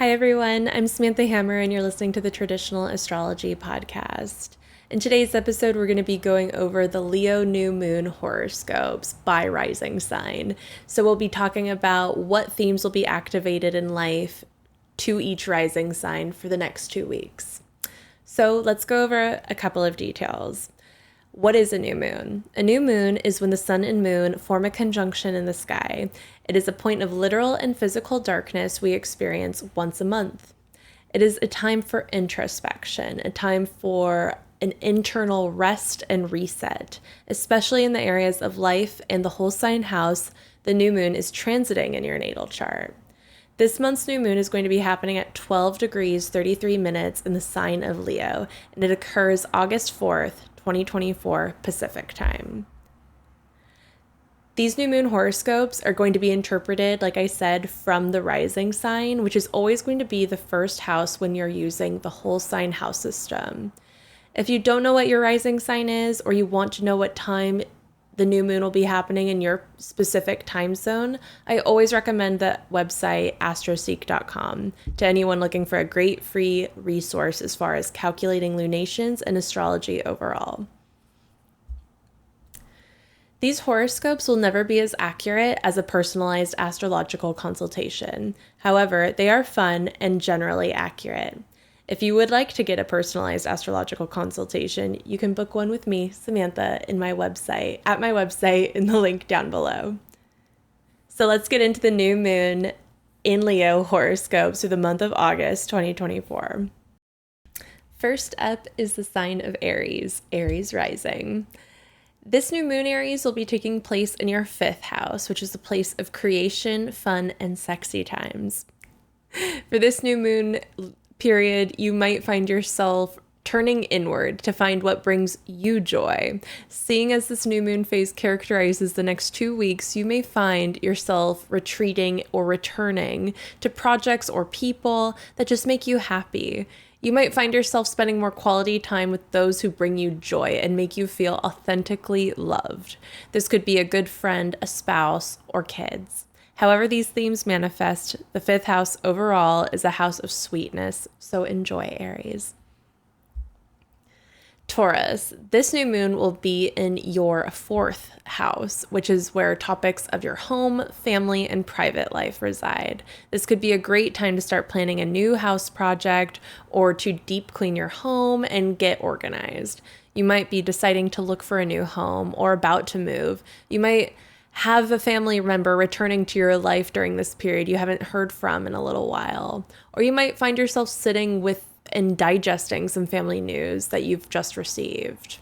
Hi everyone, I'm Samantha Hammer and you're listening to the Traditional Astrology Podcast. In today's episode, we're going to be going over the Leo new moon horoscopes by rising sign. So we'll be talking about what themes will be activated in life to each rising sign for the next 2 weeks. So let's go over a couple of details. What is a new moon? A new moon is when the sun and moon form a conjunction in the sky. It is a point of literal and physical darkness we experience once a month. It is a time for introspection, a time for an internal rest and reset, especially in the areas of life and the whole sign house the new moon is transiting in your natal chart. This month's new moon is going to be happening at 12 degrees 33 minutes in the sign of Leo, and it occurs August 4th, 2024 Pacific time. These new moon horoscopes are going to be interpreted, like I said, from the rising sign, which is always going to be the first house when you're using the whole sign house system. If you don't know what your rising sign is, or you want to know what time the new moon will be happening in your specific time zone, I always recommend the website astroseek.com to anyone looking for a great free resource as far as calculating lunations and astrology overall. These horoscopes will never be as accurate as a personalized astrological consultation. However, they are fun and generally accurate. If you would like to get a personalized astrological consultation, you can book one with me, Samantha, at my website in the link down below. So let's get into the new moon in Leo horoscopes for the month of August 2024. First up is the sign of Aries, Aries Rising. This new moon, Aries, will be taking place in your 5th house, which is the place of creation, fun, and sexy times. For this new moon period, you might find yourself turning inward to find what brings you joy. Seeing as this new moon phase characterizes the next 2 weeks, you may find yourself retreating or returning to projects or people that just make you happy. You might find yourself spending more quality time with those who bring you joy and make you feel authentically loved. This could be a good friend, a spouse, or kids. However these themes manifest, the 5th house overall is a house of sweetness, so enjoy, Aries. Taurus, this new moon will be in your 4th house, which is where topics of your home, family, and private life reside. This could be a great time to start planning a new house project or to deep clean your home and get organized. You might be deciding to look for a new home or about to move. You might have a family member returning to your life during this period you haven't heard from in a little while. Or you might find yourself sitting with and digesting some family news that you've just received.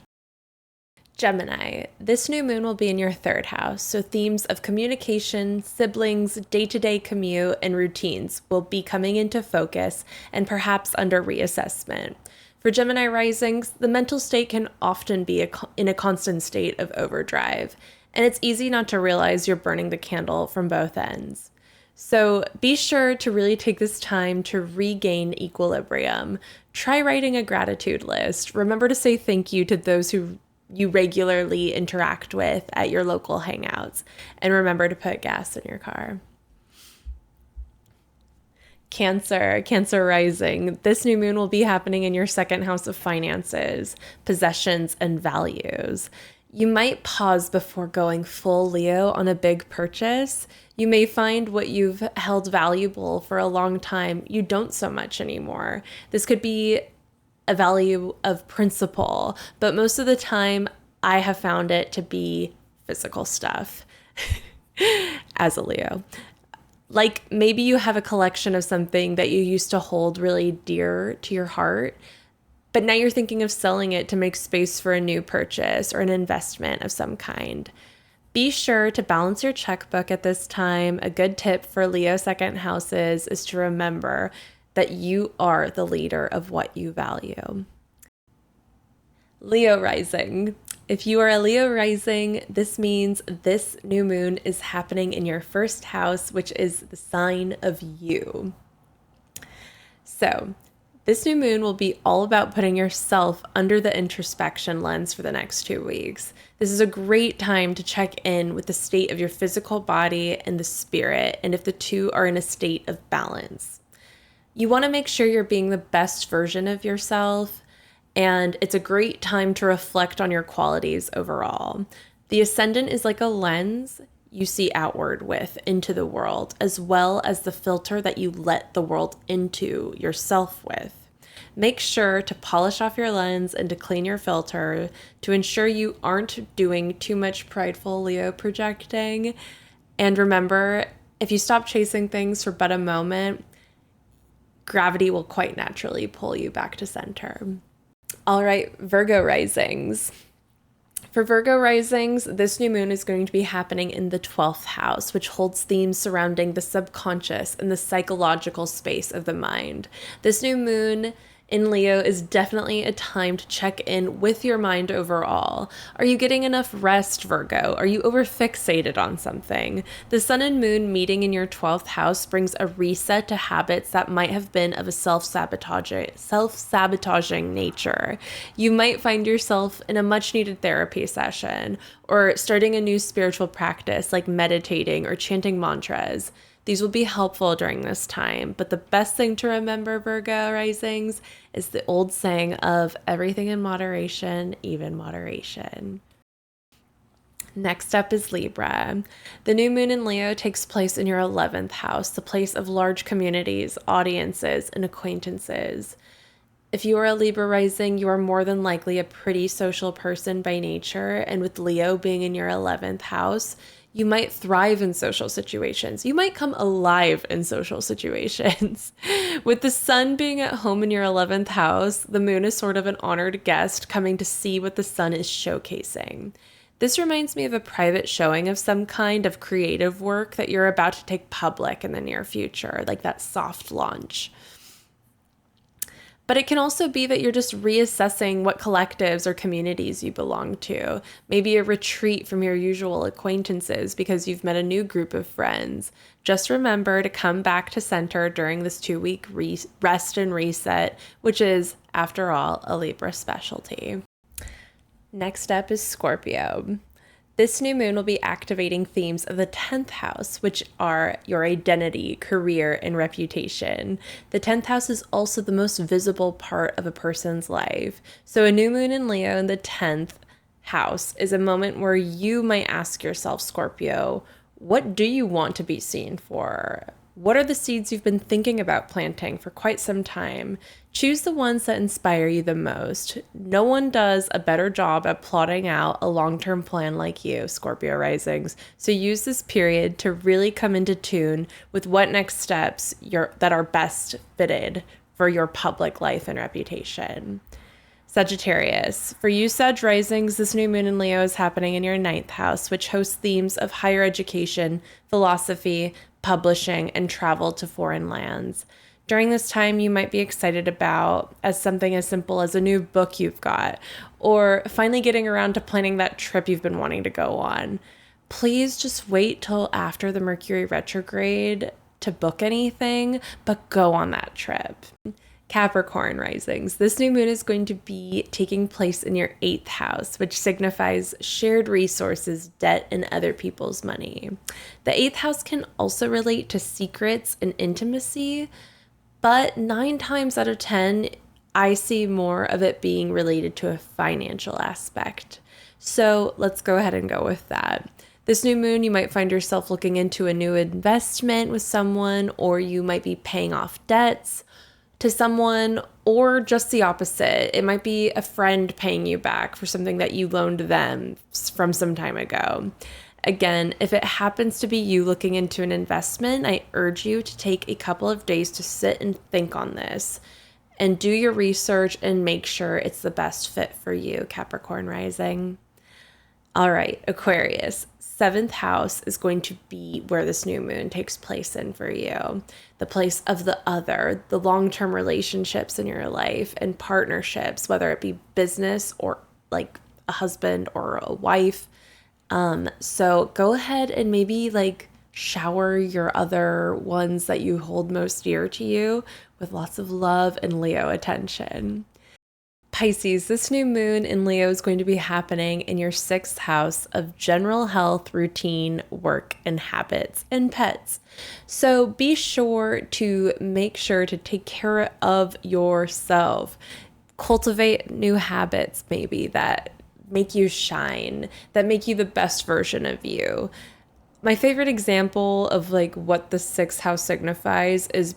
Gemini, this new moon will be in your 3rd house, so themes of communication, siblings, day-to-day commute, and routines will be coming into focus and perhaps under reassessment. For Gemini risings, the mental state can often be in a constant state of overdrive, and it's easy not to realize you're burning the candle from both ends. So be sure to really take this time to regain equilibrium. Try writing a gratitude list. Remember to say thank you to those who you regularly interact with at your local hangouts. And remember to put gas in your car. Cancer Rising. This new moon will be happening in your 2nd house of finances, possessions, and values. You might pause before going full Leo on a big purchase. You may find what you've held valuable for a long time you don't so much anymore. This could be a value of principle, but most of the time I have found it to be physical stuff as a Leo. Like maybe you have a collection of something that you used to hold really dear to your heart, but now you're thinking of selling it to make space for a new purchase or an investment of some kind. Be sure to balance your checkbook at this time. A good tip for Leo 2nd houses is to remember that you are the leader of what you value. Leo Rising. If you are a Leo rising, this means this new moon is happening in your 1st house, which is the sign of you. So, this new moon will be all about putting yourself under the introspection lens for the next 2 weeks. This is a great time to check in with the state of your physical body and the spirit, and if the two are in a state of balance. You want to make sure you're being the best version of yourself, and it's a great time to reflect on your qualities overall. The ascendant is like a lens you see outward with into the world, as well as the filter that you let the world into yourself with. Make sure to polish off your lens and to clean your filter to ensure you aren't doing too much prideful Leo projecting. And remember, if you stop chasing things for but a moment, gravity will quite naturally pull you back to center. All right, Virgo risings. For Virgo risings, this new moon is going to be happening in the 12th house, which holds themes surrounding the subconscious and the psychological space of the mind. This new moon in Leo is definitely a time to check in with your mind overall. Are you getting enough rest, Virgo? Are you overfixated on something? The sun and moon meeting in your 12th house brings a reset to habits that might have been of a self-sabotaging nature. You might find yourself in a much-needed therapy session or starting a new spiritual practice like meditating or chanting mantras. These will be helpful during this time, but the best thing to remember, Virgo risings, is the old saying of everything in moderation, even moderation. Next up is Libra. The new moon in Leo takes place in your 11th house, the place of large communities, audiences, and acquaintances. If you are a Libra rising, you are more than likely a pretty social person by nature, and with Leo being in your 11th house, you might thrive in social situations. You might come alive in social situations. With the sun being at home in your 11th house, the moon is sort of an honored guest coming to see what the sun is showcasing. This reminds me of a private showing of some kind of creative work that you're about to take public in the near future, like that soft launch. But it can also be that you're just reassessing what collectives or communities you belong to. Maybe a retreat from your usual acquaintances because you've met a new group of friends. Just remember to come back to center during this 2-week rest and reset, which is, after all, a Libra specialty. Next up is Scorpio. This new moon will be activating themes of the 10th house, which are your identity, career, and reputation. The 10th house is also the most visible part of a person's life. So a new moon in Leo in the 10th house is a moment where you might ask yourself, Scorpio, what do you want to be seen for? What are the seeds you've been thinking about planting for quite some time? Choose the ones that inspire you the most. No one does a better job at plotting out a long-term plan like you, Scorpio risings. So use this period to really come into tune with what next steps that are best fitted for your public life and reputation. Sagittarius. For you, Sag risings, this new moon in Leo is happening in your 9th house, which hosts themes of higher education, philosophy, publishing, and travel to foreign lands. During this time, you might be excited about something as simple as a new book you've got, or finally getting around to planning that trip you've been wanting to go on. Please just wait till after the Mercury retrograde to book anything, but go on that trip. Capricorn risings. This new moon is going to be taking place in your 8th house, which signifies shared resources, debt, and other people's money. The 8th house can also relate to secrets and intimacy, but 9 times out of 10, I see more of it being related to a financial aspect. So let's go ahead and go with that. This new moon, you might find yourself looking into a new investment with someone, or you might be paying off debts to someone, or just the opposite. It might be a friend paying you back for something that you loaned them from some time ago. Again, if it happens to be you looking into an investment, I urge you to take a couple of days to sit and think on this and do your research and make sure it's the best fit for you, Capricorn rising. All right, Aquarius. 7th house is going to be where this new moon takes place in for you. The place of the other, the long-term relationships in your life and partnerships, whether it be business or like a husband or a wife. So go ahead and maybe shower your other ones that you hold most dear to you with lots of love and Leo attention. Pisces, this new moon in Leo is going to be happening in your sixth house of general health, routine, work, and habits, and pets. So be sure to take care of yourself. Cultivate new habits, maybe that make you shine, that make you the best version of you. My favorite example of like what the sixth house signifies is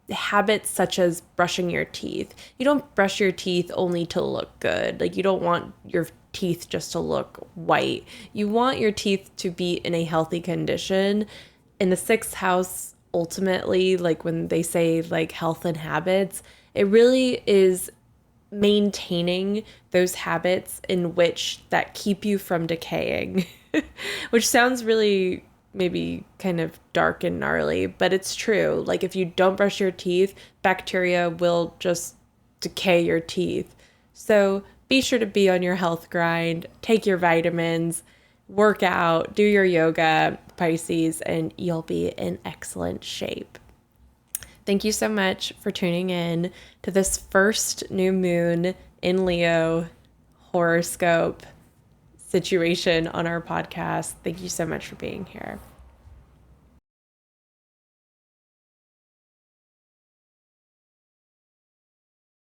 habits such as brushing your teeth. You don't brush your teeth only to look good. Like, you don't want your teeth just to look white. You want your teeth to be in a healthy condition. In the sixth house, ultimately, like when they say like health and habits, it really is maintaining those habits in which that keep you from decaying, which sounds really maybe kind of dark and gnarly, but it's true. Like, if you don't brush your teeth, bacteria will just decay your teeth. So be sure to be on your health grind, take your vitamins, work out, do your yoga, Pisces, and you'll be in excellent shape. Thank you so much for tuning in to this first new moon in Leo horoscope situation on our podcast. Thank you so much for being here.